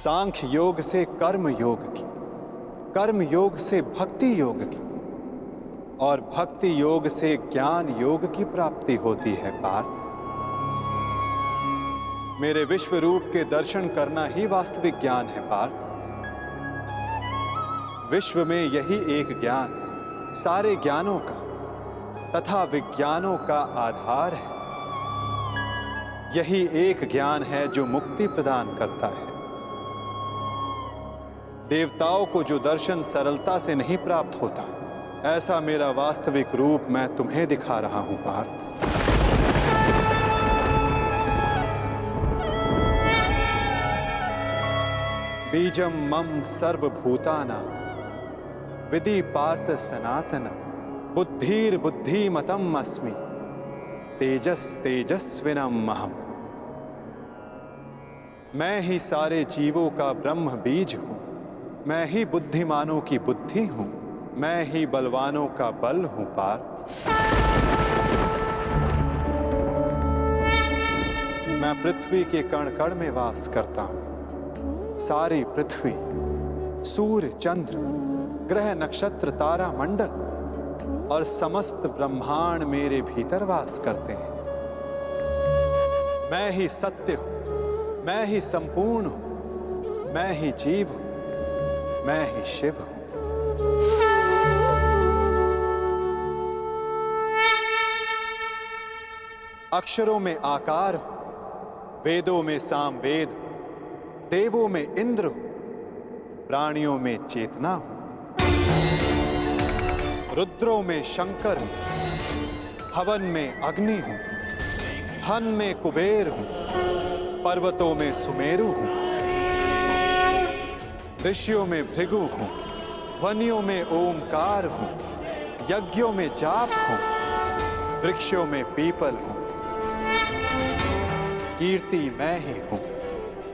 सांख्य योग से कर्म योग की, कर्म योग से भक्ति योग की और भक्ति योग से ज्ञान योग की प्राप्ति होती है पार्थ। मेरे विश्व रूप के दर्शन करना ही वास्तविक ज्ञान है पार्थ। विश्व में यही एक ज्ञान सारे ज्ञानों का तथा विज्ञानों का आधार है। यही एक ज्ञान है जो मुक्ति प्रदान करता है। देवताओं को जो दर्शन सरलता से नहीं प्राप्त होता, ऐसा मेरा वास्तविक रूप मैं तुम्हें दिखा रहा हूं पार्थ। बीजम मम सर्वभूतानां विधि पार्थ सनातनम बुद्धिर बुद्धिमतम अस्मि तेजस तेजस्विनम अहम्। मैं ही सारे जीवों का ब्रह्म बीज हूं, मैं ही बुद्धिमानों की बुद्धि हूं, मैं ही बलवानों का बल हूं पार्थ। मैं पृथ्वी के कण कण में वास करता हूं। सारी पृथ्वी, सूर्य, चंद्र, ग्रह, नक्षत्र, तारा मंडल और समस्त ब्रह्मांड मेरे भीतर वास करते हैं। मैं ही सत्य हूं, मैं ही संपूर्ण हूं, मैं ही जीव हूं, मैं ही शिव हूं। अक्षरों में आकार हूं, वेदों में सामवेद हूं, देवों में इंद्र हूं, प्राणियों में चेतना हूं, रुद्रों में शंकर हूं, हवन में अग्नि हूं, धन में कुबेर हूं, पर्वतों में सुमेरु हूं, ऋषियों में भृगु हूं, ध्वनियों में ओमकार हूं, यज्ञों में जाप हूं, वृक्षों में पीपल हूं, कीर्ति मैं ही हूं,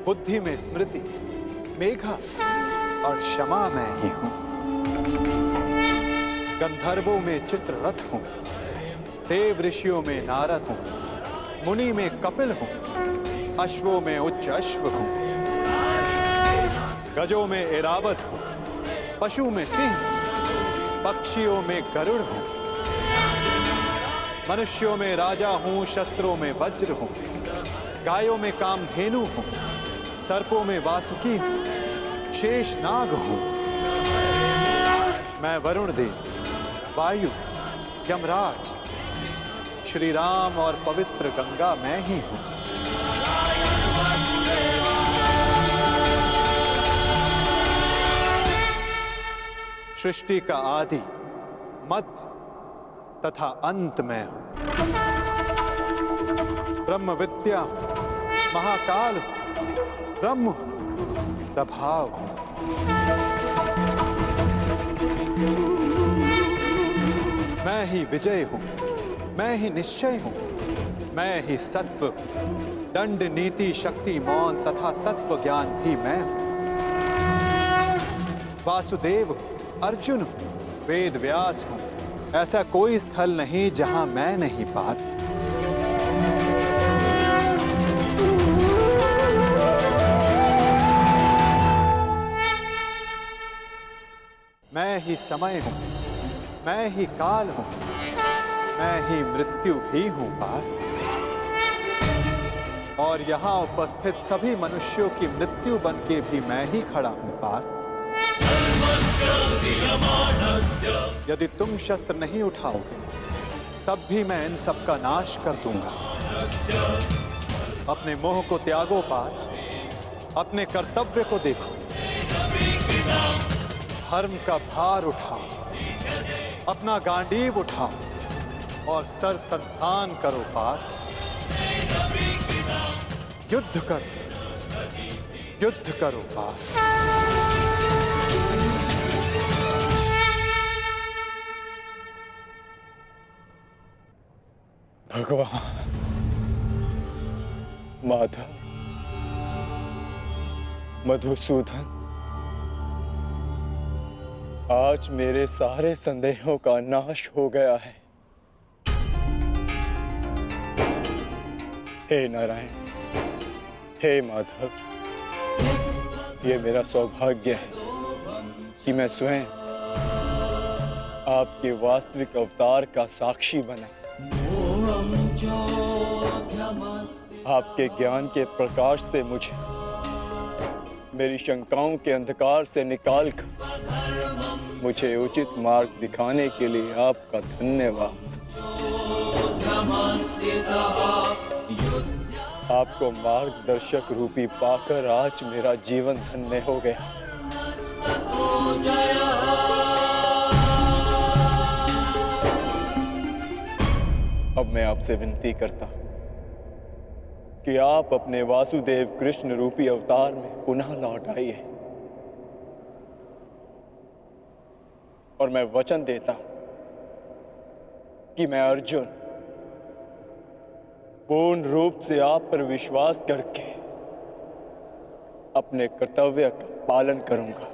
बुद्धि में स्मृति, मेघा और क्षमा मैं ही हूं। गंधर्वों में चित्ररथ हूं, देव ऋषियों में नारद हूं, मुनि में कपिल हूं, अश्वों में उच्च अश्व हूं, गजों में ऐरावत हूं, पशु में सिंह, पक्षियों में गरुड़ हूं, मनुष्यों में राजा हूं, शस्त्रों में वज्र हूं, गायों में कामधेनु हूं, सर्पों में वासुकी हूं, शेषनाग हूं। मैं वरुण देव, वायु, यमराज, श्री राम और पवित्र गंगा मैं ही हूं। सृष्टि का आदि, मध्य तथा अंत मैं हूं। ब्रह्म विद्या हूं, महाकाल हूं, ब्रह्म हूं, प्रभाव हूं। मैं ही विजय हूं, मैं ही निश्चय हूं, मैं ही सत्व हूं, दंड, नीति, शक्ति, मौन तथा तत्व ज्ञान भी मैं हूं। वासुदेव हूं, अर्जुन हूं, वेद व्यास हूं, ऐसा कोई स्थल नहीं जहां मैं नहीं पार्थ। मैं ही समय हूं, मैं ही काल हूं, मैं ही मृत्यु भी हूं पार्थ। और यहां उपस्थित सभी मनुष्यों की मृत्यु बन के भी मैं ही खड़ा हूं पार्थ। यदि तुम शस्त्र नहीं उठाओगे तब भी मैं इन सब का नाश कर दूंगा। अपने मोह को त्यागो पार्थ, अपने कर्तव्य को देखो, धर्म का भार उठाओ, अपना गांडीव उठाओ और सर संधान करो पार्थ। युद्ध करो, युद्ध करो पार्थ। भगवान, माधव, मधुसूदन, आज मेरे सारे संदेहों का नाश हो गया है। हे नारायण, हे माधव, ये मेरा सौभाग्य है कि मैं स्वयं आपके वास्तविक अवतार का साक्षी बना। आपके ज्ञान के प्रकाश से मुझे मेरी शंकाओं के अंधकार से निकालकर मुझे उचित मार्ग दिखाने के लिए आपका धन्यवाद। आपको मार्गदर्शक रूपी पाकर आज मेरा जीवन धन्य हो गया। अब मैं आपसे विनती करता हूं कि आप अपने वासुदेव कृष्ण रूपी अवतार में पुनः लौट आइए और मैं वचन देता हूं कि मैं अर्जुन पूर्ण रूप से आप पर विश्वास करके अपने कर्तव्य का पालन करूंगा।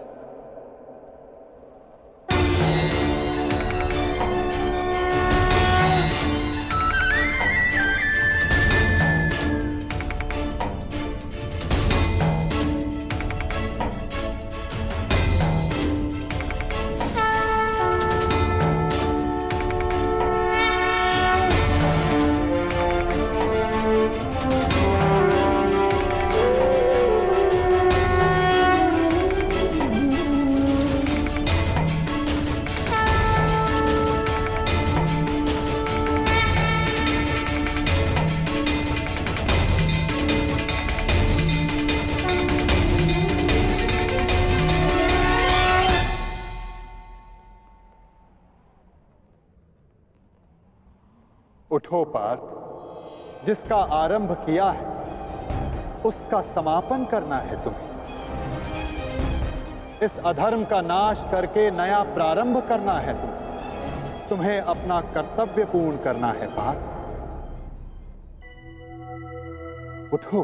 उठो पार्थ, जिसका आरंभ किया है उसका समापन करना है तुम्हें। इस अधर्म का नाश करके नया प्रारंभ करना है तुम्हें। तुम्हें अपना कर्तव्य पूर्ण करना है पार्थ। उठो।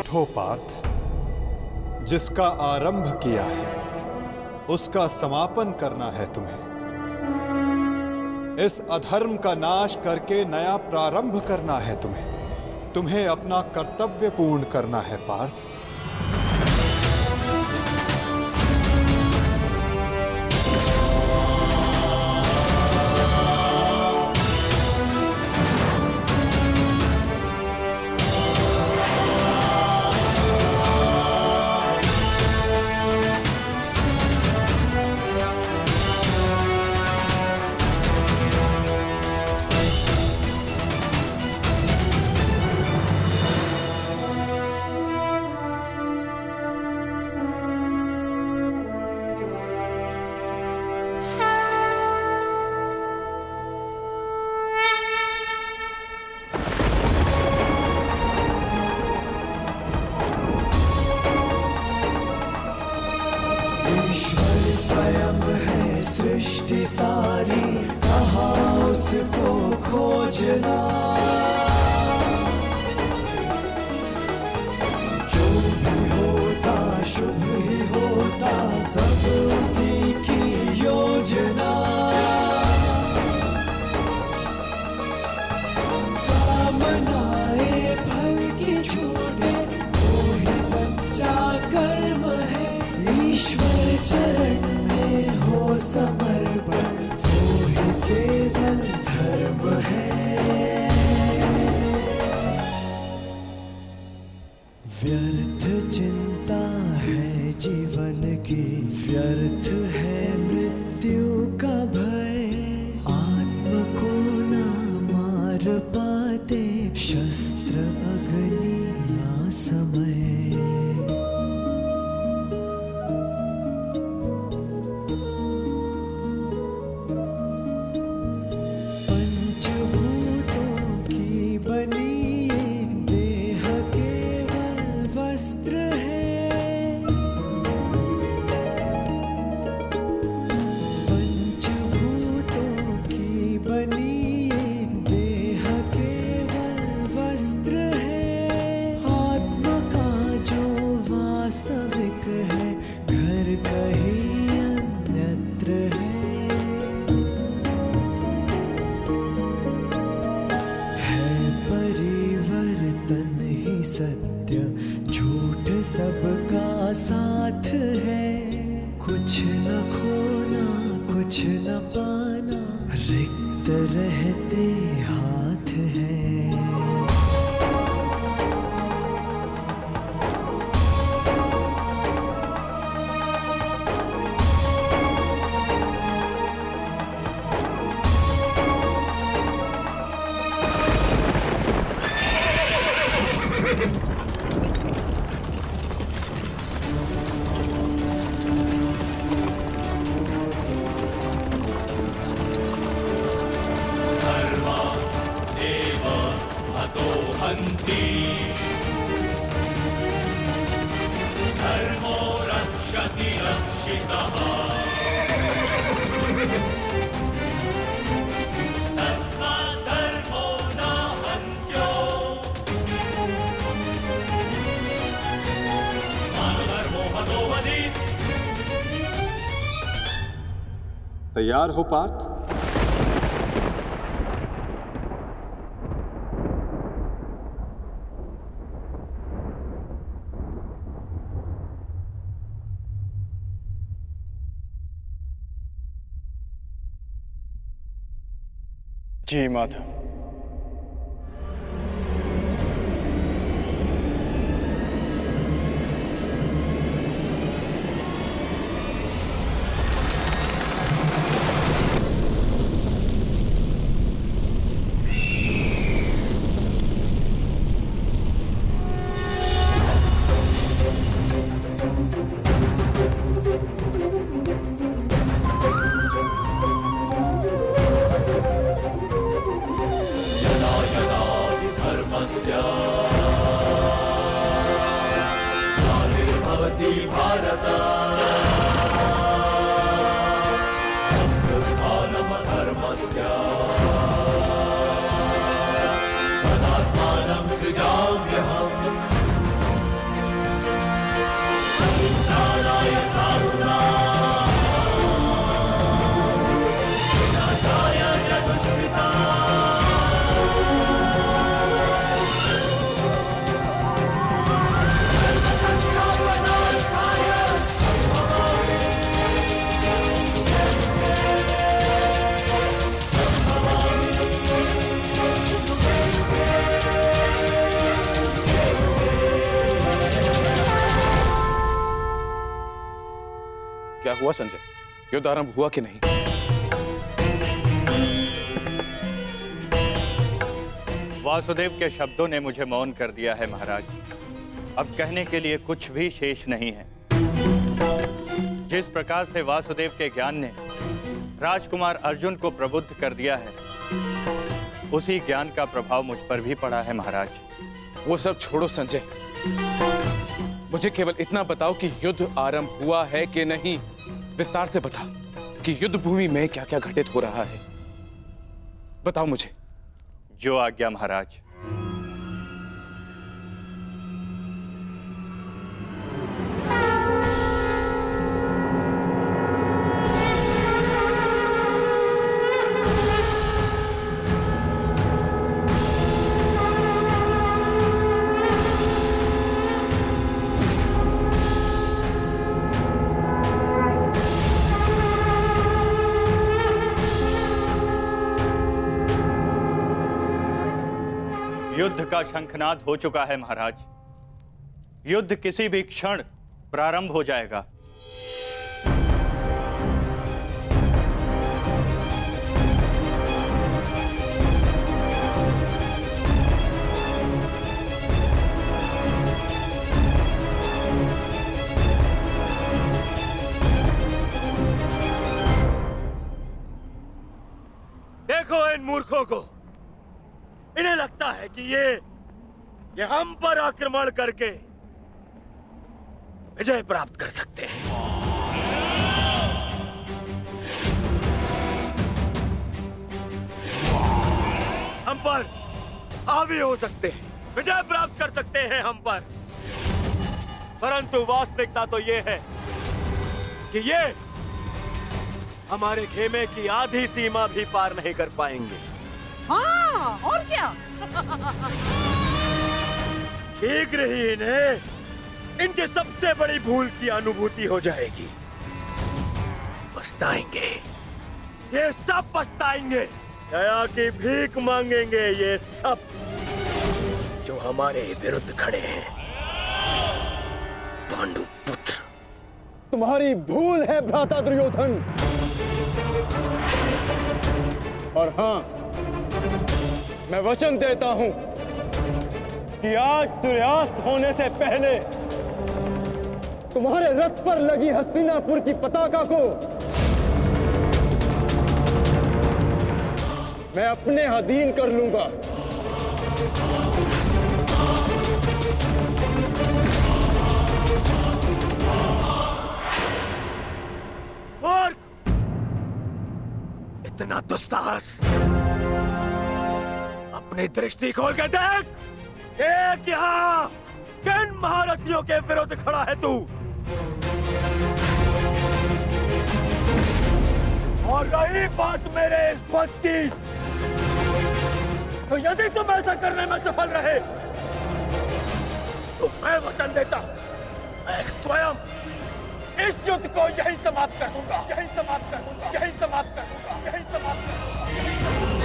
उठो पार्थ, जिसका आरंभ किया है उसका समापन करना है तुम्हें। इस अधर्म का नाश करके नया प्रारंभ करना है तुम्हें। तुम्हें अपना कर्तव्य पूर्ण करना है पार्थ। ईश्वर स्वयं है सृष्टि सारी, कहाँ उसको खोजना। जो भी होता सच्चा कर्म है, ईश्वर चरण में हो समर्पण, वो ही केवल धर्म है। व्यर्थ चिंता है जीवन की, व्यर्थ है मृत्यु का भय, आत्म को ना मार पाते शस्त्र अग्नि समय। पंचभूतों की बनी ये देह केवल वस्त्र है, पंचभूतों की बनी ये देह केवल वस्त्र है, आत्मा का जो वास्तविक है घर कहीं अन्यत्र है। परिवर्तन ही सत्य, झूठ सबका साथ है, कुछ न खोना कुछ न पाना, रिक्त रहते हाथ है। तैयार हो पार्थ? जी माधव। क्या हुआ संजय? युद्ध आरंभ हुआ कि नहीं? वासुदेव के शब्दों ने मुझे मौन कर दिया है महाराज। अब कहने के लिए कुछ भी शेष नहीं है। जिस प्रकार से वासुदेव के ज्ञान ने राजकुमार अर्जुन को प्रबुद्ध कर दिया है, उसी ज्ञान का प्रभाव मुझ पर भी पड़ा है महाराज। वो सब छोड़ो संजय, मुझे केवल इतना बताओ कि युद्ध आरंभ हुआ है कि नहीं। विस्तार से बता कि युद्ध भूमि में क्या क्या घटित हो रहा है, बताओ मुझे। जो आज्ञा महाराज। युद्ध का शंखनाद हो चुका है महाराज। युद्ध किसी भी क्षण प्रारंभ हो जाएगा। देखो इन मूर्खों को, इन्हें लगता है कि ये हम पर आक्रमण करके विजय प्राप्त कर सकते हैं। हम पर हावी हो सकते हैं, विजय प्राप्त कर सकते हैं हम पर, परंतु वास्तविकता तो ये है कि ये हमारे खेमे की आधी सीमा भी पार नहीं कर पाएंगे। हाँ, और क्या? शीघ्र ही इन्हें इनकी सबसे बड़ी भूल की अनुभूति हो जाएगी। पछताएंगे, ये सब पछताएंगे। दया की भीख मांगेंगे ये सब जो हमारे विरुद्ध खड़े हैं। पांडु पुत्र, तुम्हारी भूल है भ्राता दुर्योधन। और हां, मैं वचन देता हूं कि आज सूर्यास्त होने से पहले तुम्हारे रथ पर लगी हस्तिनापुर की पताका को मैं अपने अधीन कर लूंगा। मूर्ख! इतना दुस्साहस! अपनी दृष्टि खोल के देख, एक यहाँ किन महारथियों के विरुद्ध खड़ा है तू? और रही बात मेरे इस ध्वज की, तो यदि तुम ऐसा करने में सफल रहे तो मैं वचन देता हूं, मैं स्वयं इस युद्ध को यहीं समाप्त कर दूंगा, यहीं समाप्त कर दूंगा, यहीं समाप्त कर दूंगा, यहीं समाप्त कर दूंगा।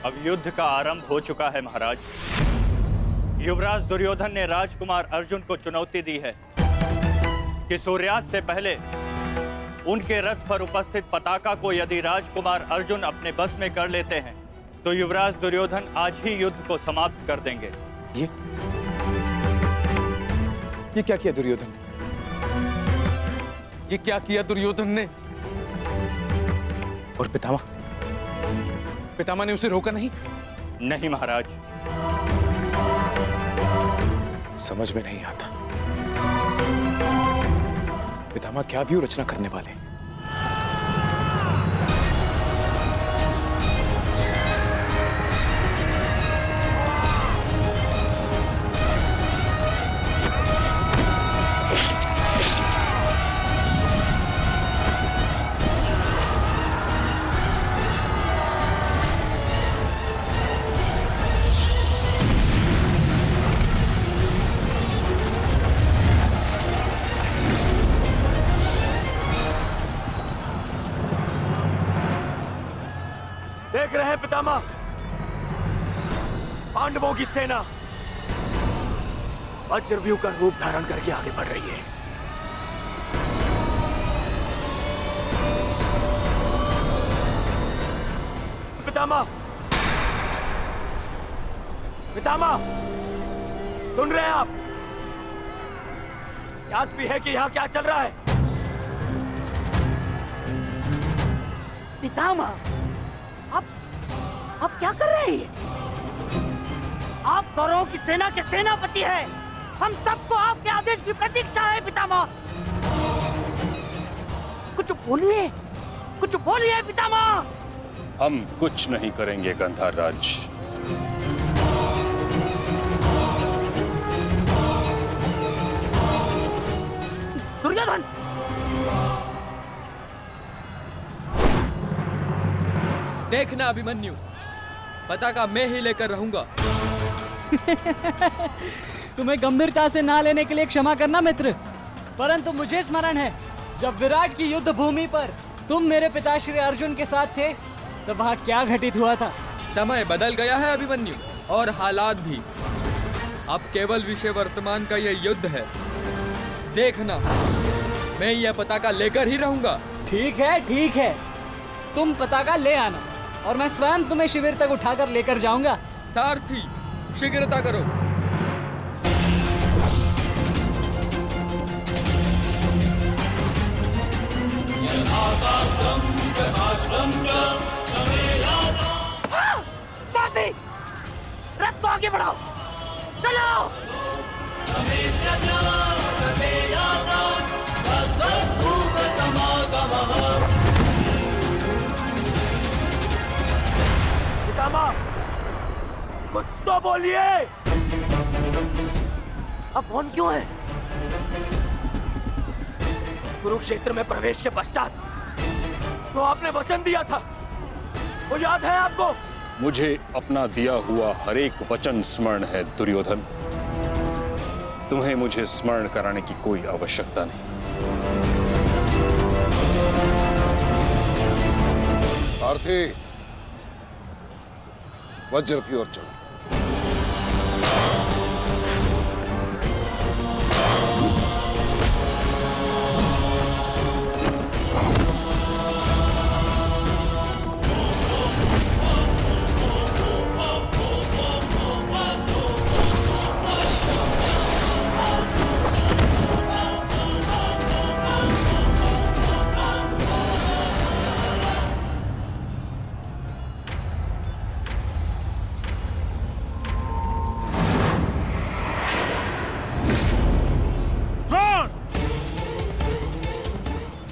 अब युद्ध का आरंभ हो चुका है महाराज। युवराज दुर्योधन ने राजकुमार अर्जुन को चुनौती दी है कि सूर्यास्त से पहले उनके रथ पर उपस्थित पताका को यदि राजकुमार अर्जुन अपने बस में कर लेते हैं तो युवराज दुर्योधन आज ही युद्ध को समाप्त कर देंगे। ये क्या किया दुर्योधन ने? ये क्या किया दुर्योधन ने? और पितामह ने उसे रोका नहीं? नहीं महाराज। समझ में नहीं आता पितामह क्या भी रचना करने वाले। देख रहे हैं पितामह, पांडवों की सेना वज्रव्यूह का रूप धारण करके आगे बढ़ रही है। पितामह, पितामह, सुन रहे हैं आप? याद भी है कि यहाँ क्या चल रहा है? पितामह, आप क्या कर रहे हैं? आप कौरवों की सेना के सेनापति हैं। हम सबको आपके आदेश की प्रतीक्षा है पितामह। कुछ बोलिए पितामह। हम कुछ नहीं करेंगे गंधार राज। दुर्योधन, देखना अभिमन्यु, पताका मैं ही लेकर रहूंगा। तुम्हें गंभीरता से ना लेने के लिए क्षमा करना मित्र, परंतु मुझे स्मरण है जब विराट की युद्ध भूमि पर तुम मेरे पिता श्री अर्जुन के साथ थे तब वहाँ क्या घटित हुआ था। समय बदल गया है अभिमन्यु, और हालात भी। अब केवल विषय वर्तमान का यह युद्ध है। देखना, मैं यह पताका लेकर ही रहूंगा। ठीक है, तुम पताका ले आना और मैं स्वयं तुम्हें शिविर तक उठाकर लेकर जाऊंगा। सारथी, शीघ्रता करो। साथी, रथ को आगे बढ़ाओ, चलो। पितामह, कुछ तो बोलिए। अब कौन क्यों है? कुरुक्षेत्र में प्रवेश के पश्चात तो आपने वचन दिया था, वो याद है आपको? मुझे अपना दिया हुआ हर एक वचन स्मरण है दुर्योधन। तुम्हें मुझे स्मरण कराने की कोई आवश्यकता नहीं। सारथी, वज्र की ओर चलो।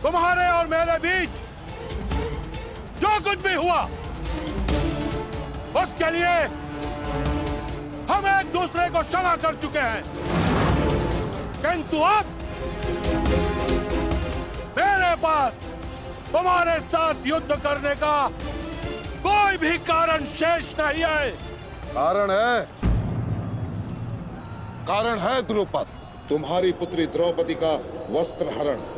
तुम्हारे और मेरे बीच जो कुछ भी हुआ उसके लिए हम एक दूसरे को क्षमा कर चुके हैं, किंतु अब मेरे पास तुम्हारे साथ युद्ध करने का कोई भी कारण शेष नहीं है। कारण है द्रुपद, तुम्हारी पुत्री द्रौपदी का वस्त्र हरण।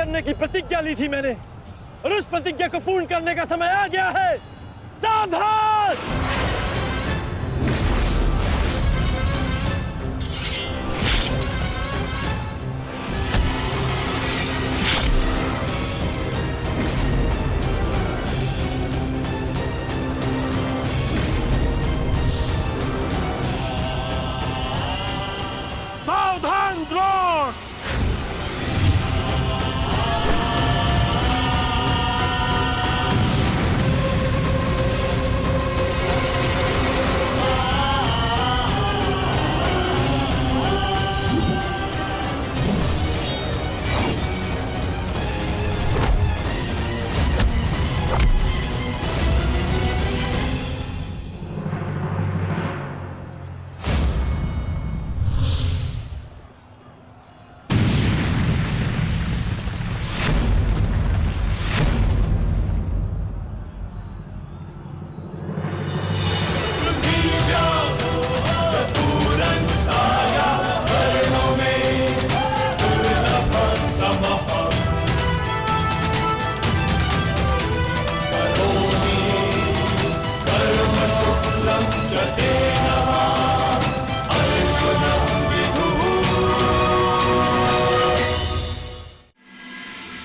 करने की प्रतिज्ञा ली थी मैंने, और उस प्रतिज्ञा को पूर्ण करने का समय आ गया है। सावधान! सावधान द्रोण!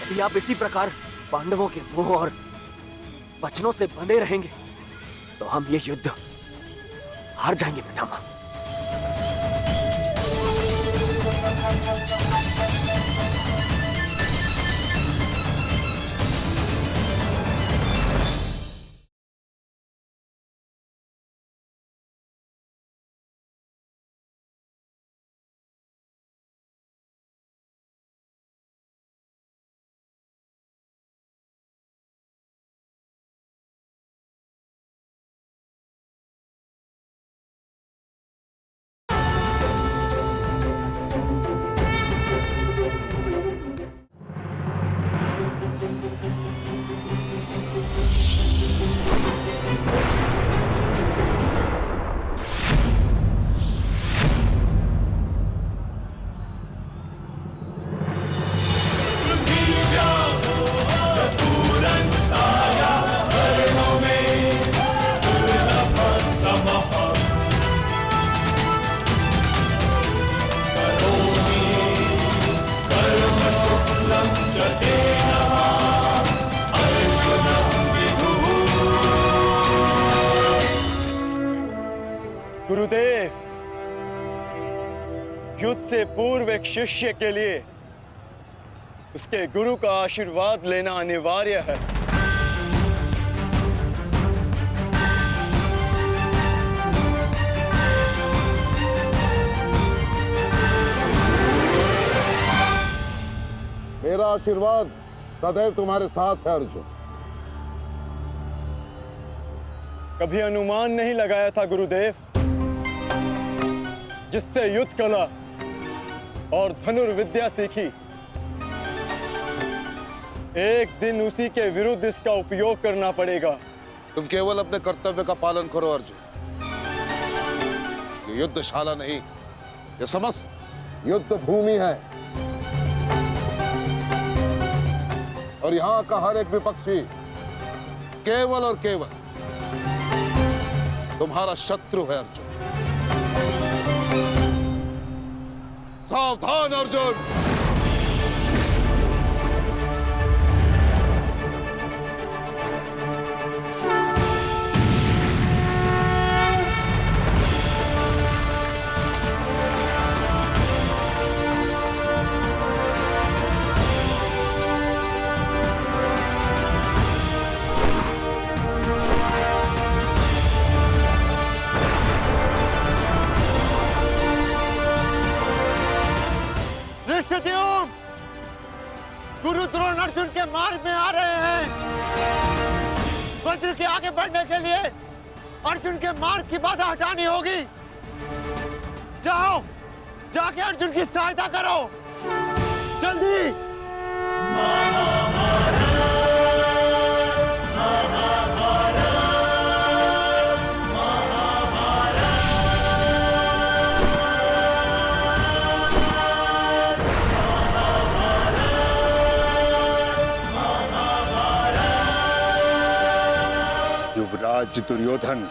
यदि आप इसी प्रकार पांडवों के मोह और वचनों से बंधे रहेंगे तो हम ये युद्ध हार जाएंगे पितामह। गुरुदेव, युद्ध से पूर्व एक शिष्य के लिए उसके गुरु का आशीर्वाद लेना अनिवार्य है। मेरा आशीर्वाद सदैव तुम्हारे साथ है अर्जुन। कभी अनुमान नहीं लगाया था गुरुदेव, जिससे युद्ध कला और धनुर्विद्या सीखी, एक दिन उसी के विरुद्ध इसका उपयोग करना पड़ेगा। तुम केवल अपने कर्तव्य का पालन करो अर्जुन। ये युद्धशाला नहीं, ये समस्त युद्ध भूमि है, और यहां का हर एक विपक्षी केवल और केवल तुम्हारा शत्रु है अर्जुन। सावधान अर्जुन! गुरु द्रोण अर्जुन के मार्ग में आ रहे हैं। वज्र के आगे बढ़ने के लिए अर्जुन के मार्ग की बाधा हटानी होगी। जाओ, जाके अर्जुन की सहायता करो, जल्दी। महाराज दुर्योधन,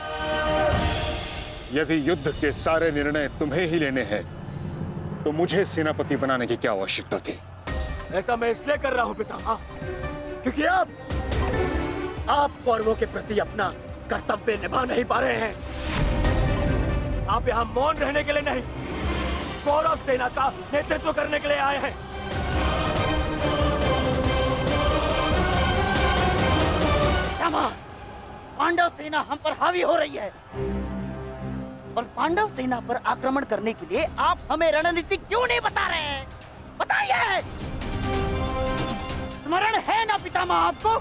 यदि युद्ध के सारे निर्णय तुम्हें ही लेने हैं तो मुझे सेनापति बनाने की क्या आवश्यकता थी? ऐसा मैं इसलिए कर रहा हूं पितामह, क्योंकि आप कौरवों के प्रति अपना कर्तव्य निभा नहीं पा रहे हैं। आप यहाँ मौन रहने के लिए नहीं, कौरव सेना का नेतृत्व करने के लिए आए हैं। पांडव सेना हम पर हावी हो रही है और पांडव सेना पर आक्रमण करने के लिए आप हमें रणनीति क्यों नहीं बता रहे हैं? बताइए। स्मरण है ना पितामह आपको,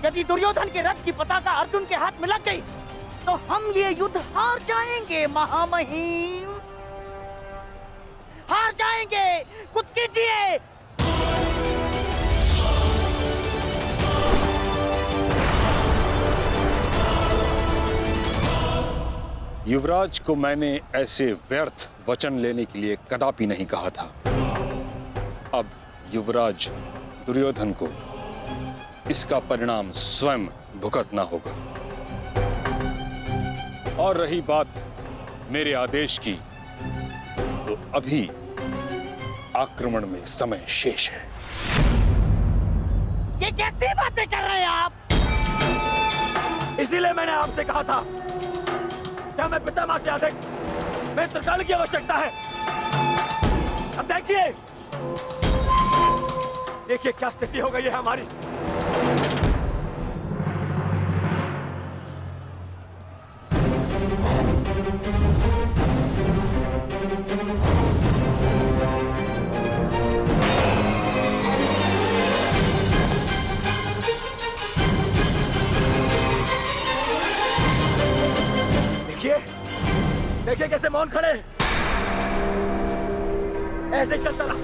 यदि दुर्योधन के रथ की पताका अर्जुन के हाथ में लग गई तो हम ये युद्ध हार जाएंगे महामहिम, हार जाएंगे। कुछ कीजिए। युवराज को मैंने ऐसे व्यर्थ वचन लेने के लिए कदापि नहीं कहा था। अब युवराज दुर्योधन को इसका परिणाम स्वयं भुगतना होगा। और रही बात मेरे आदेश की, तो अभी आक्रमण में समय शेष है। ये कैसी बातें कर रहे हैं आप? इसीलिए मैंने आपसे कहा था, क्या मैं पितामह से अधिक मित्रगण की आवश्यकता है। अब देखिए, देखिए क्या स्थिति हो गई है हमारी। देखिए कैसे मौन खड़े, ऐसे चलता रहा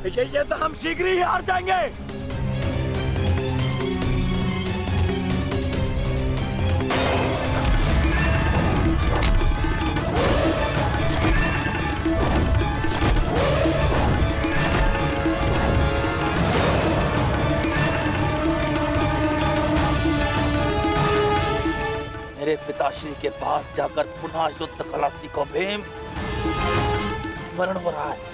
ये तो हम शीघ्र ही हार जाएंगे। मेरे पिताश्री के पास जाकर पुनः युद्ध कला सीखो भीम। स्मरण हो रहा है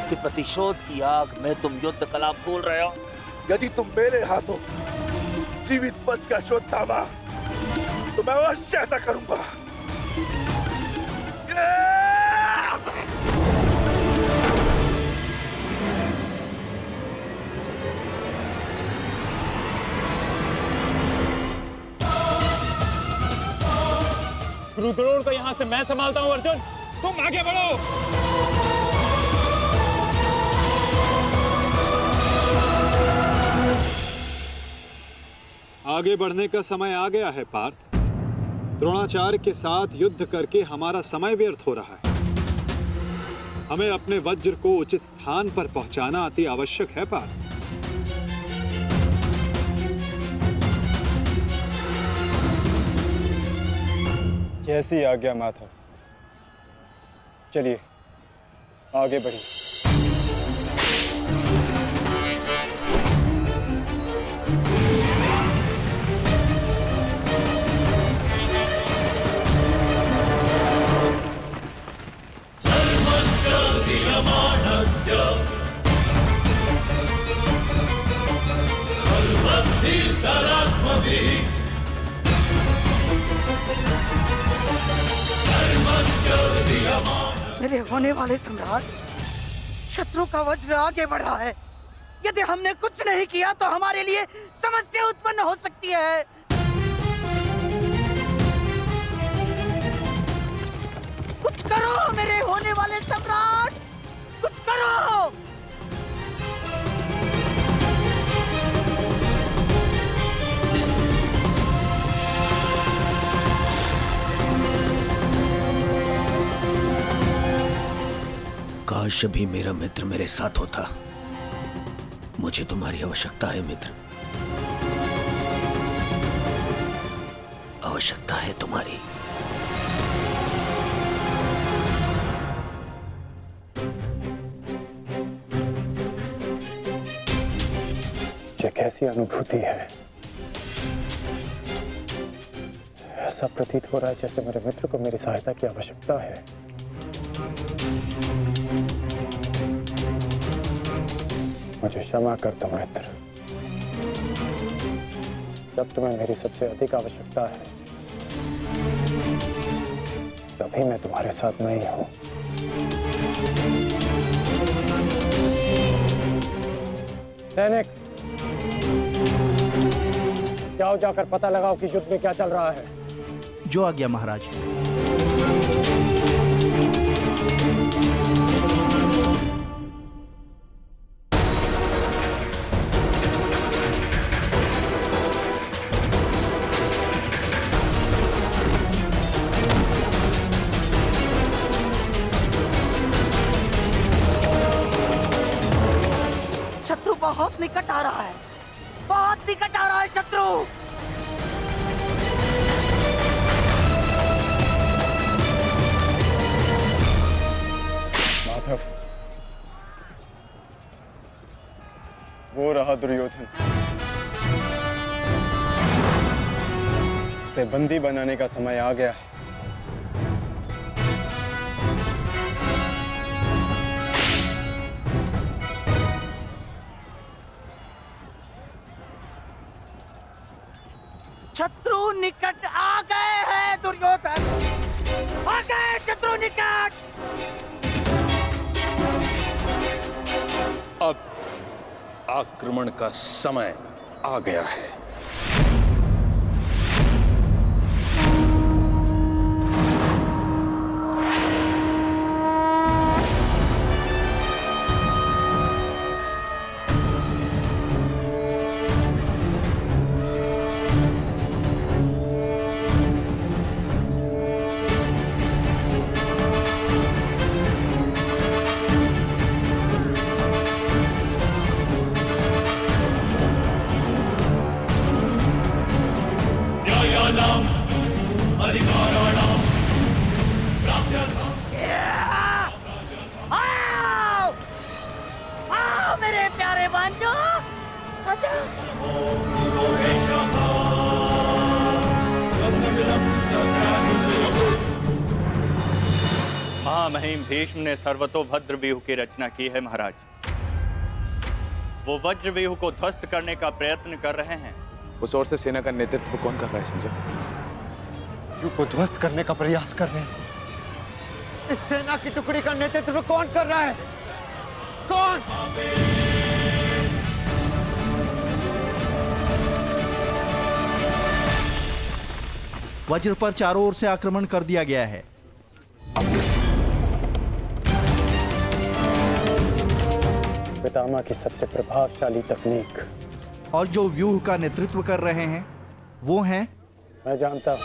कि प्रतिशोध की आग में तुम युद्ध कला भूल रहे हो। यदि तुम मेरे हाथों जीवित बचकर शोध थामा तो मैं अवश्य ऐसा करूंगा। रुद्रोण को यहाँ से मैं संभालता हूँ। अर्जुन तुम आगे बढ़ो। आगे बढ़ने का समय आ गया है पार्थ। द्रोणाचार्य के साथ युद्ध करके हमारा समय व्यर्थ हो रहा है। हमें अपने वज्र को उचित स्थान पर पहुंचाना अति आवश्यक है पार्थ। जैसी आज्ञा माता। चलिए आगे बढ़िए। मेरे होने वाले सम्राट, शत्रु का वज्र आगे बढ़ रहा है। यदि हमने कुछ नहीं किया तो हमारे लिए समस्या उत्पन्न हो सकती है। कुछ करो मेरे होने वाले सम्राट, कुछ करो। काश भी मेरा मित्र मेरे साथ होता। मुझे तुम्हारी आवश्यकता है मित्र, आवश्यकता है तुम्हारी। ये कैसी अनुभूति है ऐसा प्रतीत हो रहा है जैसे मेरे मित्र को मेरी सहायता की आवश्यकता है। मुझे क्षमा कर दो मित्र। जब तुम्हें मेरी सबसे अधिक आवश्यकता है तभी मैं तुम्हारे साथ नहीं हूं। सैनिक, जाओ जाकर पता लगाओ कि युद्ध में क्या चल रहा है। जो आज्ञा महाराज। शत्रु बहुत निकट आ रहा है, बहुत निकट आ रहा है शत्रु। माधव, वो रहा दुर्योधन। उसे बंदी बनाने का समय आ गया है। शत्रु निकट आ गए हैं दुर्योधन, आ गए शत्रु निकट। अब आक्रमण का समय आ गया है। आओ, आओ मेरे प्यारे बंधु, आजा। महामहिम भीष्म ने सर्वतोभद्र व्यूह की रचना की है महाराज। वो वज्र व्यूह को ध्वस्त करने का प्रयत्न कर रहे हैं। उस ओर से सेना का नेतृत्व कौन कर रहा है संजय? व्यूह को ध्वस्त करने का प्रयास कर रहे हैं। इस सेना की टुकड़ी का नेतृत्व कौन कर रहा है? कौन? वज्र पर चारों ओर से आक्रमण कर दिया गया है। पितामह की सबसे प्रभावशाली तकनीक। और जो व्यूह का नेतृत्व कर रहे हैं वो हैं? मैं जानता हूं।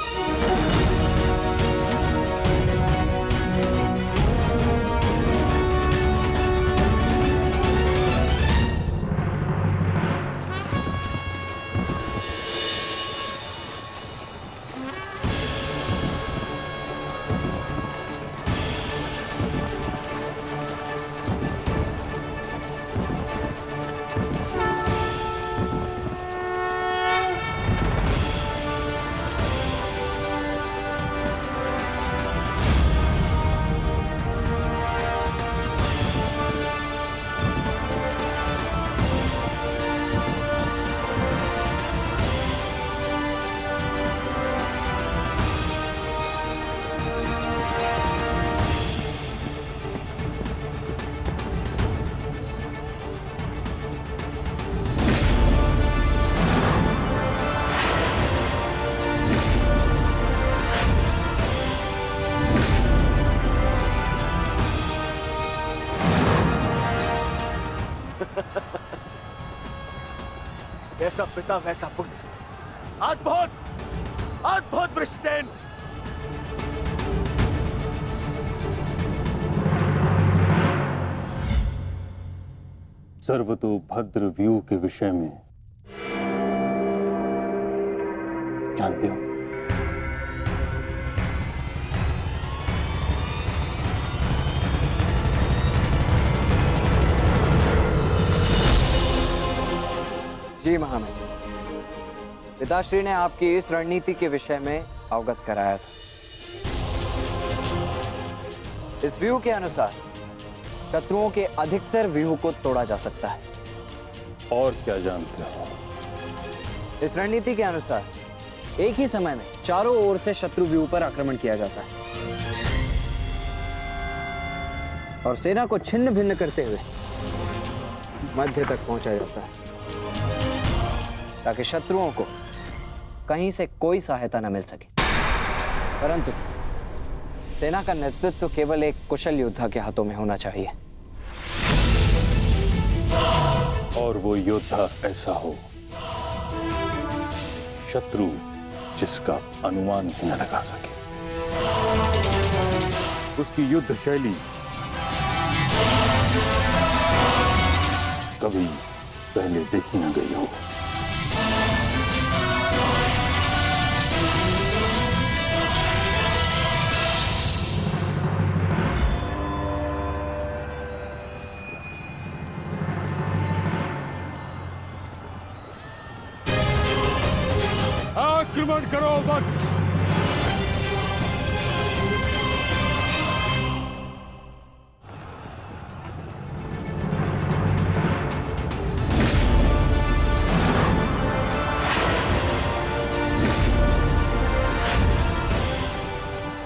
जैसा पिता वैसा पुत्र। अद्भुत, अद्भुत वृषसेन। सर्वतोभद्र व्यूह के विषय में जानते हो? जी महामहिम, पिताश्री ने आपकी इस रणनीति के विषय में अवगत कराया था। इस व्यूह के अनुसार शत्रुओं के अधिकतर व्यूह को तोड़ा जा सकता है। और क्या जानते हो? इस रणनीति के अनुसार एक ही समय में चारों ओर से शत्रु व्यूह पर आक्रमण किया जाता है और सेना को छिन्न भिन्न करते हुए मध्य तक पहुंचा जाता है ताकि शत्रुओं को कहीं से कोई सहायता न मिल सके। परंतु सेना का नेतृत्व केवल एक कुशल योद्धा के हाथों में होना चाहिए। और वो योद्धा ऐसा हो शत्रु जिसका अनुमान भी न लगा सके, उसकी युद्ध शैली कभी पहले देखी न गई हो। आक्रमण करो वत्स।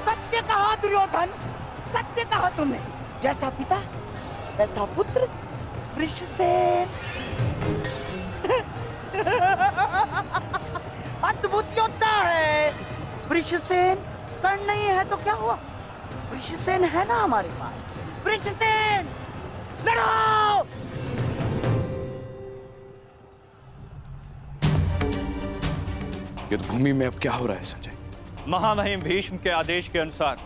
सत्य कहा दुर्योधन, सत्य कहा तुमने। जैसा पिता वैसा पुत्र वृषसेन। अद्भुत योद्धा है वृषसेन। कर्ण नहीं है तो क्या हुआ, वृषसेन है ना हमारे पास। वृषसेन लड़ो। युद्ध भूमि में अब क्या हो रहा है संजय? महामहिम भीष्म के आदेश के अनुसार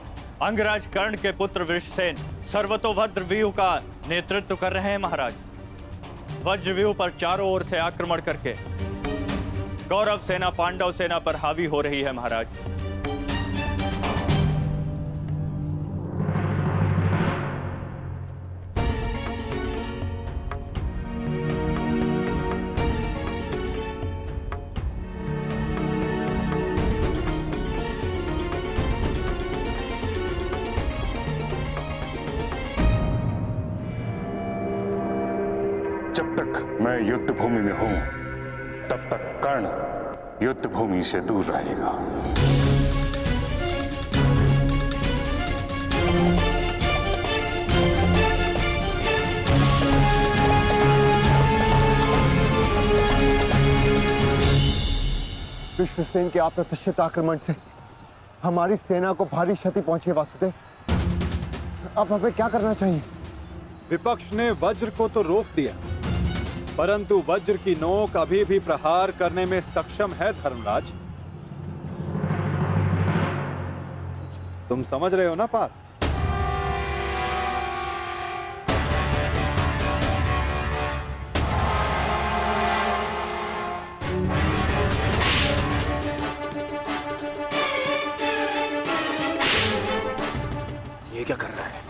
अंगराज कर्ण के पुत्र वृषसेन सर्वतोभद्र व्यूह का नेतृत्व कर रहे हैं महाराज। वज्र व्यूह पर चारों ओर से आक्रमण करके कौरव सेना पांडव सेना पर हावी हो रही है महाराज। जब तक मैं युद्ध भूमि में हूं तब तक कर्ण युद्ध भूमि से दूर रहेगा। विश्वसेन के अप्रत्याशित आक्रमण से हमारी सेना को भारी क्षति पहुंची। वासुदेव, अब हमें क्या करना चाहिए? विपक्ष ने वज्र को तो रोक दिया, परंतु वज्र की नोक अभी भी प्रहार करने में सक्षम है धर्मराज। तुम समझ रहे हो ना पार्थ? ये क्या कर रहा है?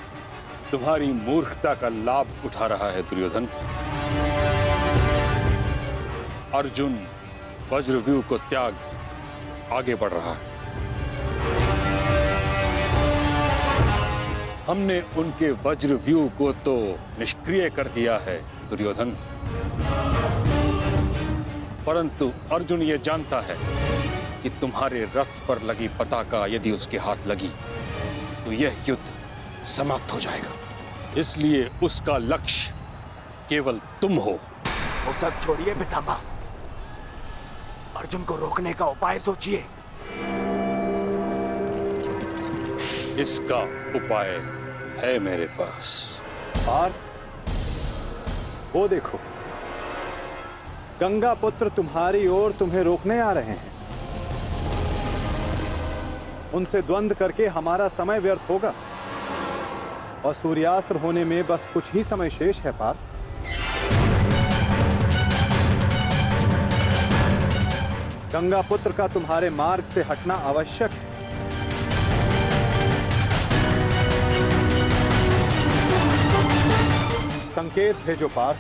तुम्हारी मूर्खता का लाभ उठा रहा है दुर्योधन। अर्जुन वज्रव्यूह को त्याग आगे बढ़ रहा है। हमने उनके वज्रव्यूह को तो निष्क्रिय कर दिया है दुर्योधन, परंतु अर्जुन ये जानता है कि तुम्हारे रथ पर लगी पताका यदि उसके हाथ लगी तो यह युद्ध समाप्त हो जाएगा। इसलिए उसका लक्ष्य केवल तुम हो। वो सब छोड़िए पितामह, अर्जुन को रोकने का उपाय सोचिए। इसका उपाय है मेरे पास। और वो देखो, गंगा पुत्र तुम्हारी ओर तुम्हें रोकने आ रहे हैं। उनसे द्वंद्व करके हमारा समय व्यर्थ होगा और सूर्यास्त्र होने में बस कुछ ही समय शेष है पार्थ। गंगा पुत्र का तुम्हारे मार्ग से हटना आवश्यक है। संकेत भेजो पार्थ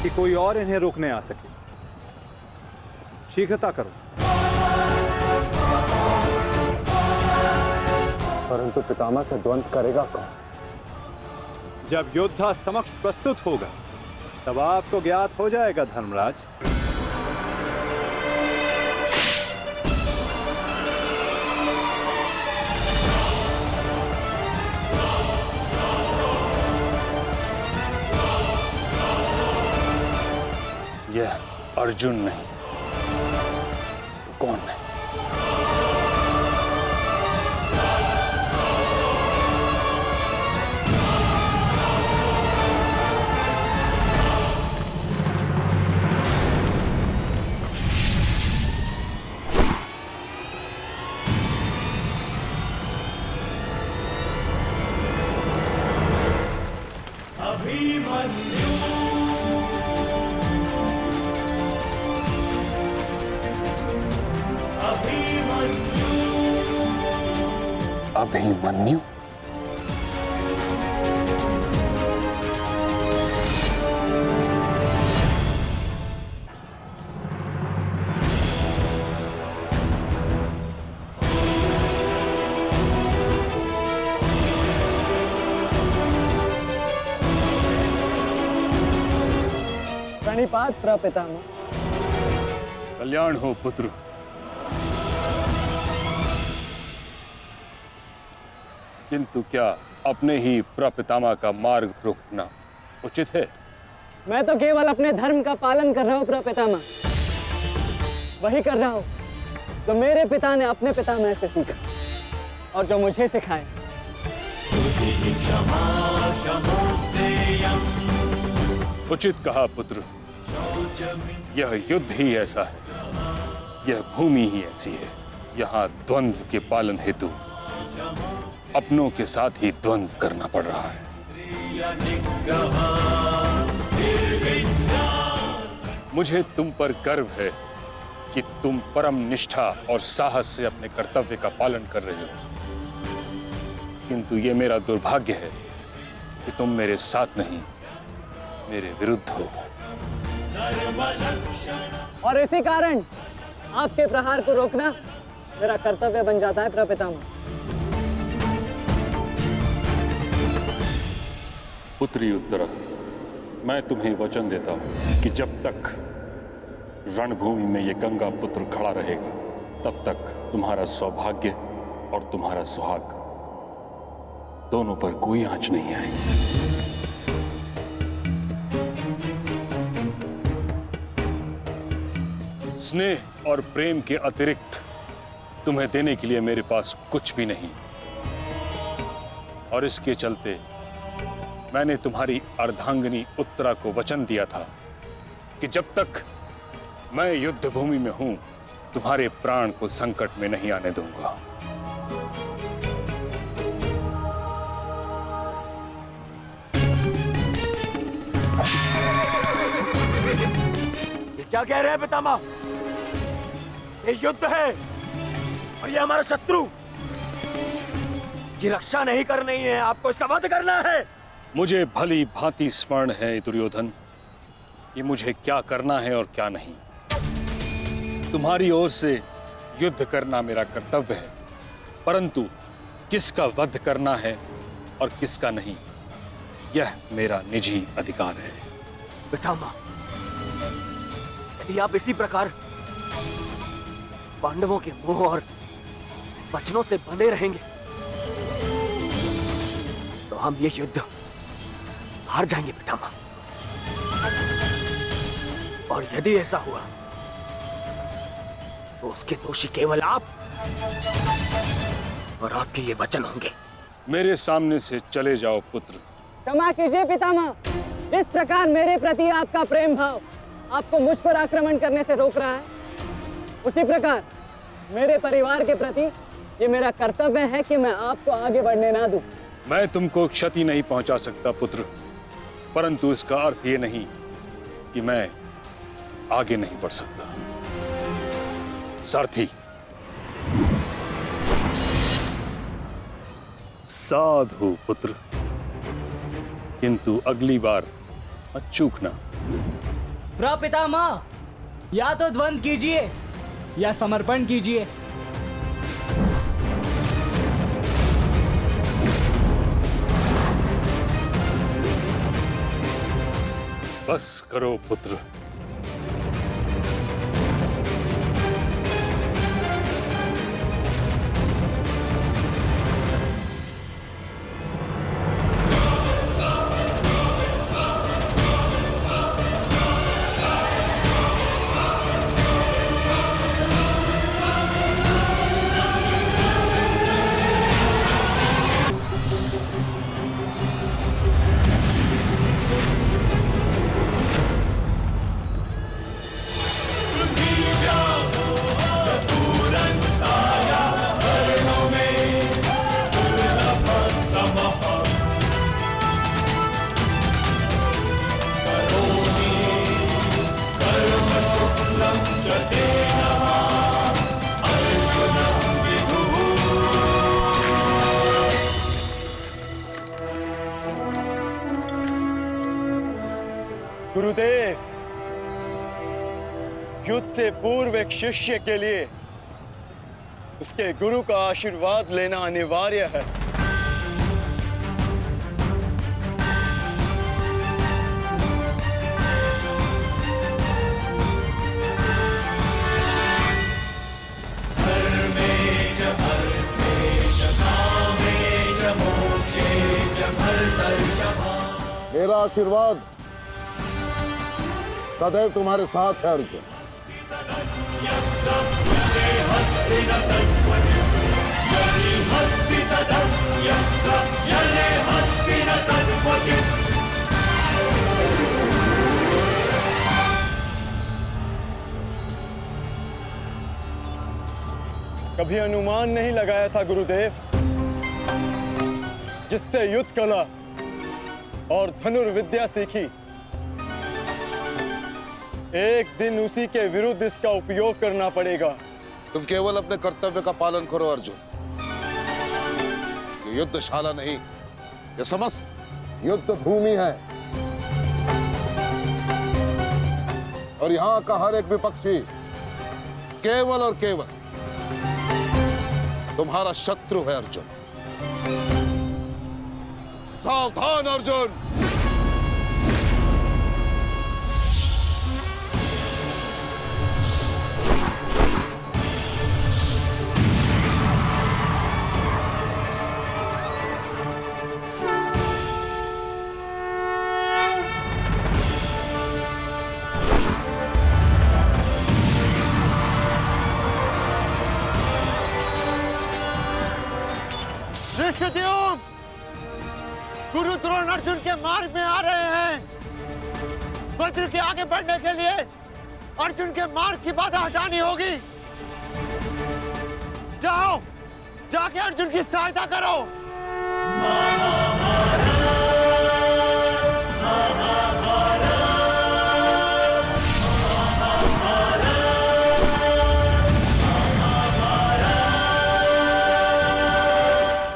कि कोई और इन्हें रोकने आ सके। शीघ्रता करो। परंतु पितामह से द्वंद्व करेगा कौन? जब योद्धा समक्ष प्रस्तुत होगा तब आपको ज्ञात हो जाएगा धर्मराज। यह अर्जुन नहीं तो कौन है? अभिमन्यु? प्रणिपात प्रपितामह। कल्याण हो पुत्र। किंतु क्या अपने ही प्रपितामह का मार्ग रोकना उचित है? मैं तो केवल अपने धर्म का पालन कर रहा हूँ प्रपितामह। वही कर रहा हूँ तो मेरे पिता ने अपने पितामह से सीखा और जो मुझे सिखाए। उचित कहा पुत्र। यह युद्ध ही ऐसा है, यह भूमि ही ऐसी है। यहाँ द्वंद्व के पालन हेतु अपनों के साथ ही द्वंद्व करना पड़ रहा है। मुझे तुम पर गर्व है कि तुम परम निष्ठा और साहस से अपने कर्तव्य का पालन कर रहे हो, किंतु ये मेरा दुर्भाग्य है कि तुम मेरे साथ नहीं, मेरे विरुद्ध हो। और इसी कारण आपके प्रहार को रोकना मेरा कर्तव्य बन जाता है प्रपितामह। पुत्री उत्तरा, मैं तुम्हें वचन देता हूं कि जब तक रणभूमि में ये गंगा पुत्र खड़ा रहेगा तब तक तुम्हारा सौभाग्य और तुम्हारा सुहाग दोनों पर कोई आंच नहीं आएगी। स्नेह और प्रेम के अतिरिक्त तुम्हें देने के लिए मेरे पास कुछ भी नहीं, और इसके चलते मैंने तुम्हारी अर्धांगिनी उत्तरा को वचन दिया था कि जब तक मैं युद्ध भूमि में हूं तुम्हारे प्राण को संकट में नहीं आने दूंगा। ये क्या कह रहे हैं पितामह? ये युद्ध है और ये हमारा शत्रु, इसकी रक्षा नहीं करनी है, आपको इसका वध करना है। मुझे भली भांति स्मरण है दुर्योधन कि मुझे क्या करना है और क्या नहीं। तुम्हारी ओर से युद्ध करना मेरा कर्तव्य है, परंतु किसका वध करना है और किसका नहीं, यह मेरा निजी अधिकार है। पितामह, यदि आप इसी प्रकार पांडवों के मोह और वचनों से बंधे रहेंगे तो हम ये युद्ध हार जाएंगे पितामह। और यदि ऐसा हुआ तो उसके दोषी केवल आप और आपके ये वचन होंगे। मेरे सामने से चले जाओ पुत्र। क्षमा कीजिए पितामह, जिस प्रकार मेरे प्रति आपका प्रेम भाव आपको मुझ पर आक्रमण करने से रोक रहा है, उसी प्रकार मेरे परिवार के प्रति ये मेरा कर्तव्य है कि मैं आपको आगे बढ़ने ना दूं। मैं तुमको क्षति नहीं पहुंचा सकता पुत्र, परंतु इसका अर्थ ये नहीं कि मैं आगे नहीं बढ़ सकता। सारथी, साधु पुत्र, किंतु अगली बार मत चूकना। प्रपितामह, या तो द्वंद्व कीजिए या समर्पण कीजिए। बस करो पुत्र। गुरुदेव, युद्ध से पूर्व एक शिष्य के लिए उसके गुरु का आशीर्वाद लेना अनिवार्य है। मेरा आशीर्वाद सदैव तुम्हारे साथ है अर्जुन। कभी अनुमान नहीं लगाया था गुरुदेव, जिससे युद्ध कला और धनुर्विद्या सीखी, एक दिन उसी के विरुद्ध इसका उपयोग करना पड़ेगा। तुम केवल अपने कर्तव्य का पालन करो अर्जुन। ये युद्धशाला नहीं, ये समस्त युद्ध भूमि है और यहाँ का हर एक विपक्षी केवल और केवल तुम्हारा शत्रु है अर्जुन। सावधान अर्जुन। धृष्टद्युम्न, गुरु द्रोण अर्जुन के मार्ग में आ रहे हैं। वज्र के आगे बढ़ने के लिए अर्जुन के मार्ग की बाधा हटानी होगी। जाओ, जाके अर्जुन की सहायता करो।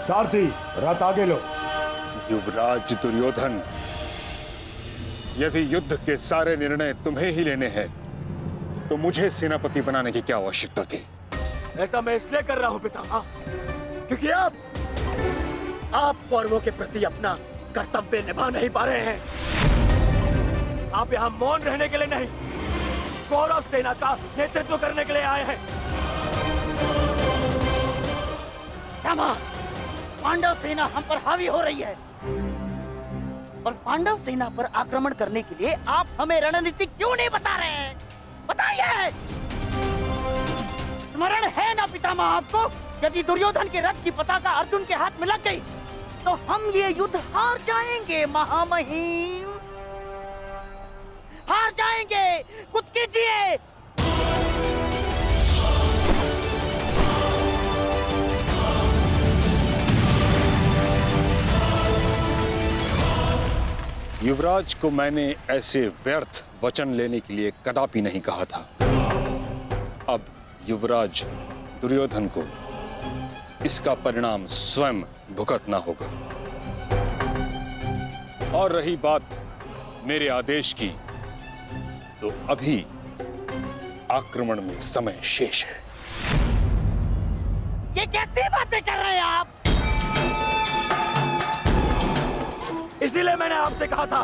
सारथी, रथ आगे लो। युवराज दुर्योधन, यदि युद्ध के सारे निर्णय तुम्हें ही लेने हैं तो मुझे सेनापति बनाने की क्या आवश्यकता थी? ऐसा मैं इसलिए कर रहा हूं पितामह, क्योंकि आप कौरवों के प्रति अपना कर्तव्य निभा नहीं पा रहे हैं। आप यहाँ मौन रहने के लिए नहीं, कौरव सेना का नेतृत्व करने के लिए आए हैं। पांडव सेना हम पर हावी हो रही है और पांडव सेना पर आक्रमण करने के लिए आप हमें रणनीति क्यों नहीं बता रहे हैं? बताइए। स्मरण है ना पितामह आपको, यदि दुर्योधन के रथ की पताका अर्जुन के हाथ में लग गई तो हम ये युद्ध हार जाएंगे महामहिम, हार जाएंगे। कुछ कीजिए। युवराज को मैंने ऐसे व्यर्थ वचन लेने के लिए कदापि नहीं कहा था। अब युवराज दुर्योधन को इसका परिणाम स्वयं भुगतना होगा। और रही बात मेरे आदेश की, तो अभी आक्रमण में समय शेष है। ये कैसी बातें कर रहे हैं आप? इसीलिए मैंने आपसे कहा था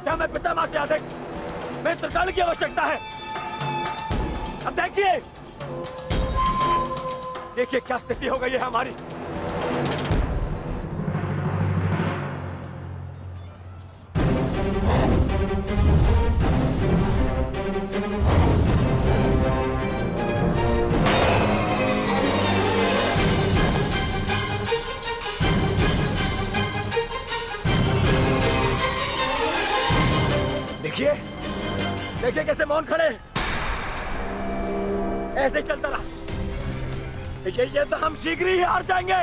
क्या मैं पितामह से अधिक मित्रगण की आवश्यकता है? अब देखिए क्या स्थिति हो गई है हमारी। देखिए कैसे मौन खड़े, ऐसे ही चलता रहा ये तो हम शीघ्र ही हार जाएंगे।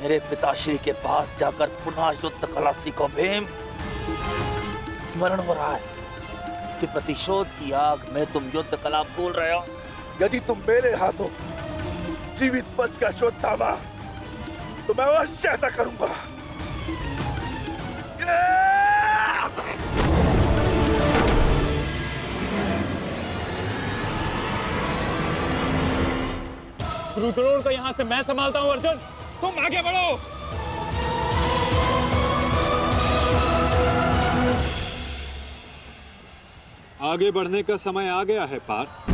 मेरे पिताश्री के पास जाकर पुनः युद्ध कला सीखो भीम। स्मरण हो रहा है कि प्रतिशोध की आग में तुम युद्ध कला भूल रहे हो। यदि तुम मेरे हाथों जीवित बच का शोध थामा तो मैं अवश्य ऐसा करूंगा। गुरुद्रोण को यहाँ से मैं संभालता हूँ अर्जुन, तुम आगे बढ़ो। आगे बढ़ने का समय आ गया है पार्थ।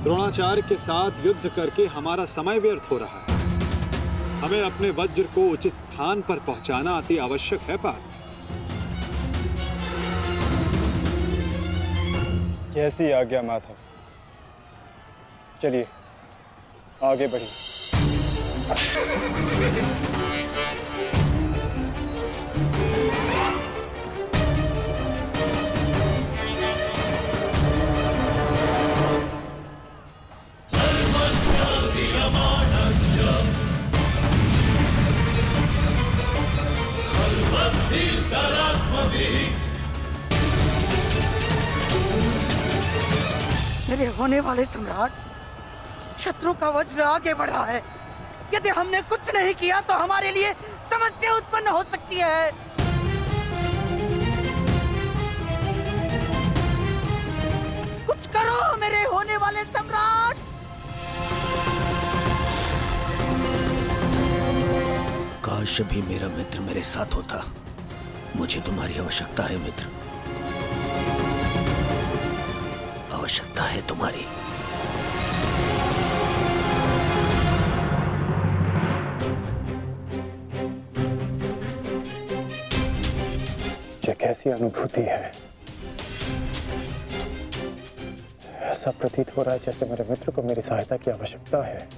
द्रोणाचार्य के साथ युद्ध करके हमारा समय व्यर्थ हो रहा है। हमें अपने वज्र को उचित स्थान पर पहुंचाना अति आवश्यक है पार्थ। कैसी आज्ञा माधव, चलिए आगे बढ़िए। मेरे होने वाले सम्राट, शत्रु का वज्र आगे बढ़ रहा है। यदि हमने कुछ नहीं किया तो हमारे लिए समस्या उत्पन्न हो सकती है। कुछ करो मेरे होने वाले सम्राट। काश भी मेरा मित्र मेरे साथ होता। मुझे तुम्हारी आवश्यकता है मित्र, आवश्यकता है तुम्हारी। ये कैसी अनुभूति है? ऐसा प्रतीत हो रहा है जैसे मेरे मित्र को मेरी सहायता की आवश्यकता है।